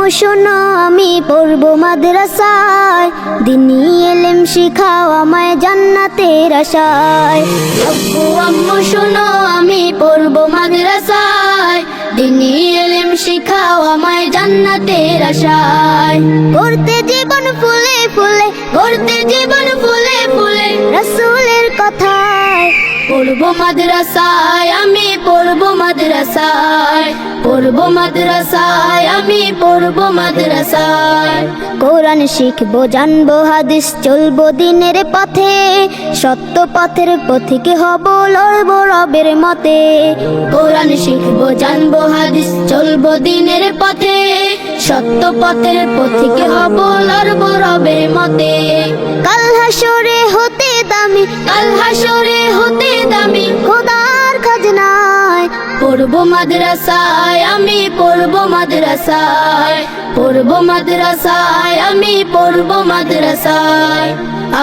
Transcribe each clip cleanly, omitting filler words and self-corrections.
আম্মু শোনো আমি পড়বো মাদ্রাসায়, দিনী ইলম শিখাও আমায় জান্নাতের আশায়। আব্বু আম্মু শোনো আমি পড়বো মাদ্রাসায়, দিনী ইলম শিখাও আমায় জান্নাতের আশায়। করতে জীবন ফুলে ফুলে, করতে জীবন ফুলে ফুলে, রাসূলের কথায় পড়বো মাদ্রাসায়, আমি পড়বো মাদ্রাসায়, পড়বো মাদ্রাসায়, আমি পড়বো মাদ্রাসায়। কোরআন শিখবো জানবো হাদিস চলবো দিনের পথে, সত্য পথের পথিক হব লড়বো রবের মতে। কোরআন শিখবো জানবো হাদিস চলবো দিনের পথে, সত্য পথের পথিক হব লড়বো রবের মতে। কাল হাসরে হতে দামি, কাল হাসরে হতে দামি খোদার খাজনায় পড়বো মাদ্রাসায়, আমি পড়বো মাদ্রাসায়, পড়বো মাদ্রাসায়, আমি পড়বো মাদ্রাসায়।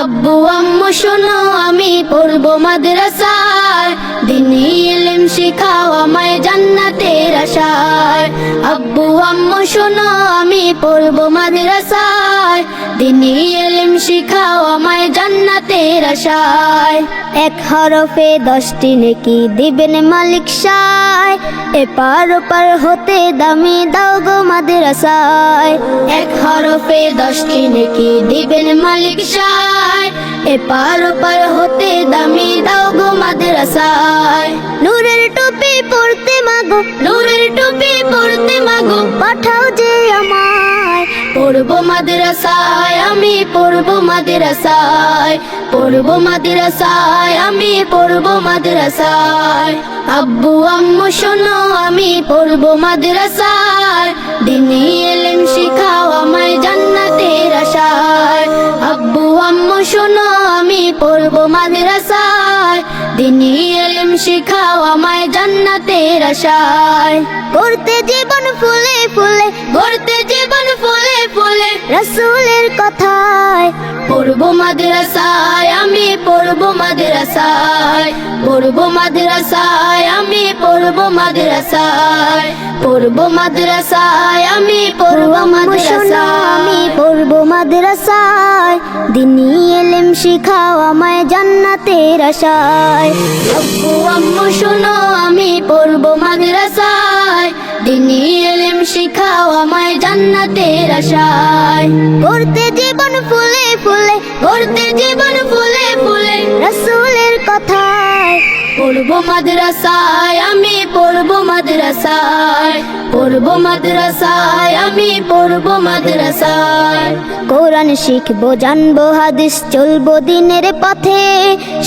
আব্বু আম্মু শোনো আমি পড়বো মাদ্রাসায়, দিনী ইলম শিখাও আমায় জান্নাতের আশায়। আব্বু আম্মু শোনো আমি পড়বো মাদ্রাসায়, দিনী ইলম শিখাও আমায় জান্নাতের আশায়। এক হরফে 10টি নেকি দিবেন মালিক সায়, এপার ওপার হতে দামি দাও গো মাদ্রাসায়। এক হরফে 10টি নেকি দিবেন মালিক সায়, এপার ওপার হতে দামি দাও গো মাদ্রাসায়। নূরের টুপি পরতে মাগো, নূরের টুপি পরতে মাগো, পাঠাও যে আমায় পড়বো মাদ্রাসায়, আমি পড়বো মাদ্রাসায়, পড়বো মাদ্রাসায়, আমি পড়বো মাদ্রাসায়। আব্বু আম্মু শোনো আমি পড়বো মাদ্রাসায়, দিনী ইলম শিখাও আমায় জান্নাতের আশায়। আব্বু আম্মু শোনো আমি পড়বো মাদ্রাসায়, দিনী ইলম শিখাও আমায় জান্নাতের আশায়। করতে জীবন ফুলে ফুলে, করতে জীবন ফুলে ফুলে, রাসূলের কথায় পড়বো মাদ্রাসায়, আমি পড়বো মাদ্রাসায়, পড়বো মাদ্রাসায়, আমি পড়বো মাদ্রাসায়, পড়বো মাদ্রাসায়, আমি পড়বো মাদ্রাসায়, আমি পড়বো মাদ্রাসায়, দিনী ইলম শিখাও আমায় জান্নাতের আশায়। আব্বু আম্মু শোনো আমি পড়বো মাদ্রাসায়, দিনী ইলম শিখাও আমায় জান্নাতের আশায়। করতে জীবন ফুলে ফুলে, করতে জীবন ফুলে ফুলে, রাসূলের কথায় পড়বো মাদ্রাসায়, আমি পড়বো মাদ্রাসায়, পড়বো মাদ্রাসায়, আমি পড়বো মাদ্রাসায়। কোরআন শিখবো জানবো হাদিস চলবো দিনের পথে,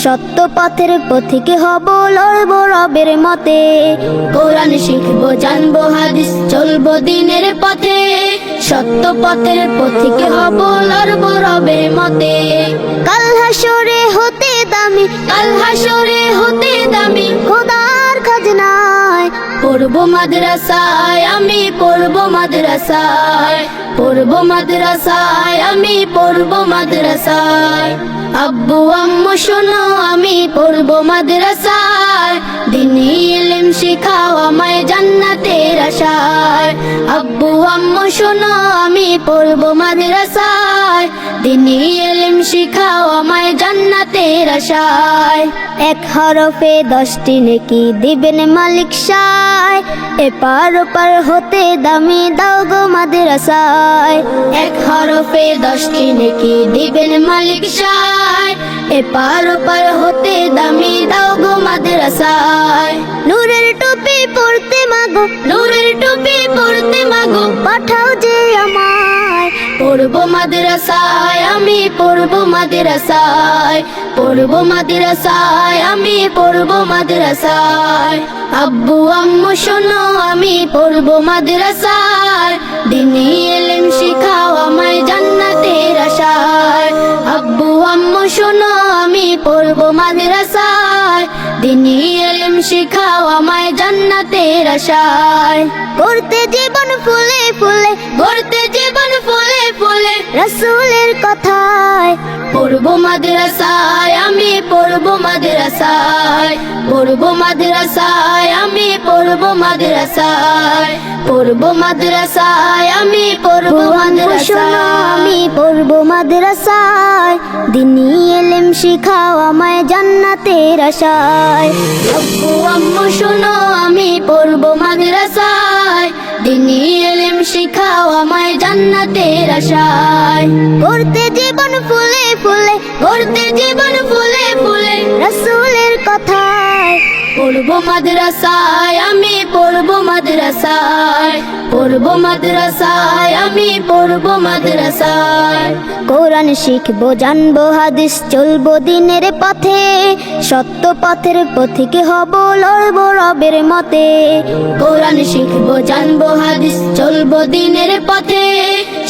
সত্য পথের পথিক হব লড়বো রবের মতে। কোরআন শিখবো জানবো হাদিস চলবো দিনের পথে, সত্য পথের পথিক হব লড়বো রবের মতে। কাল হাসরে হতে দামি, কাল হাসরে হতে দামি খোদার খাজনায় পড়বো মাদ্রাসায়, আমি পড়বো মাদ্রাসায়, পড়বো মাদ্রাসায়, আমি পড়বো মাদ্রাসায়। আব্বু আম্মু শোনো আমি পড়বো মাদ্রাসায়, দিনী ইলম শিখাও আমায় জান্নাতের আশায়। আব্বু আম্মু শোনো আমি পড়বো মাদ্রাসায়, দিনী ইলম শিখাও আমায় জান্নাতের আশায়। এক হরফে 10টি নেকি দিবেন মালিক সায়, এপার ওপার হতে দামি দাও গো মাদ্রাসায়। এক হরফে 10টি নেকি দিবেন মালিক সায়, এপার ওপার হতে দামি দাও গো মাদ্রাসায়। নূরের টুপি পরতে মাগো, নূরের টুপি পরতে মাগো, পাঠাও যে আমায় পড়বো মাদ্রাসায়, আমি পড়বো মাদ্রাসায়, পড়বো মাদ্রাসায়, আমি পড়বো মাদ্রাসায়। আব্বু আম্মু শোনো আমি পড়বো মাদ্রাসায়, দিনী ইলম শিখাও আমায় জান্নাতের আশায়। আব্বু আম্মু শোনো আমি পড়বো মাদ্রাসায়, দিনী ইলম শিখাও আমায় জান্নাতের আশায়। করতে জীবন ফুলে ফুলে, করতে জীবন ফুলে ফুলে, রাসূলের কথায় পড়বো মাদ্রাসায়, আমি পড়বো মাদ্রাসায়, পড়বো মাদ্রাসায়, আমি পড়বো মাদ্রাসায়, পড়বো মাদ্রাসায়, আমি পড়বো মাদ্রাসায়, আমি পড়বো মাদ্রাসায়, দিনী ইলম শিখাও আমায় জান্নাতের আশায়। আব্বু আম্মু শোনো আমি পড়বো মাদ্রাসায়, দিনী ইলম শিখাও আমায় জান্নাতের আশায়। করতে জীবন ফুলে ফুলে, করতে জীবন ফুলে ফুলে রাসূলের কথায়, পড়বো মাদ্রাসায়, আমি পড়বো মাদ্রাসায়, পড়বো মাদ্রাসায়, আমি পড়বো মাদ্রাসায়। কোরআন শিখবো জানবো হাদিস চলবো দিনের পথে, সত্য পথের পথিকে হব লড়বো রবের মতে। কোরআন শিখবো জানবো হাদিস চলবো দিনের পথে,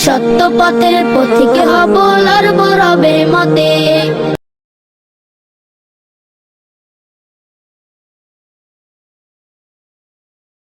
সত্য পথের পথিকে হব লড়বো রবের মতে।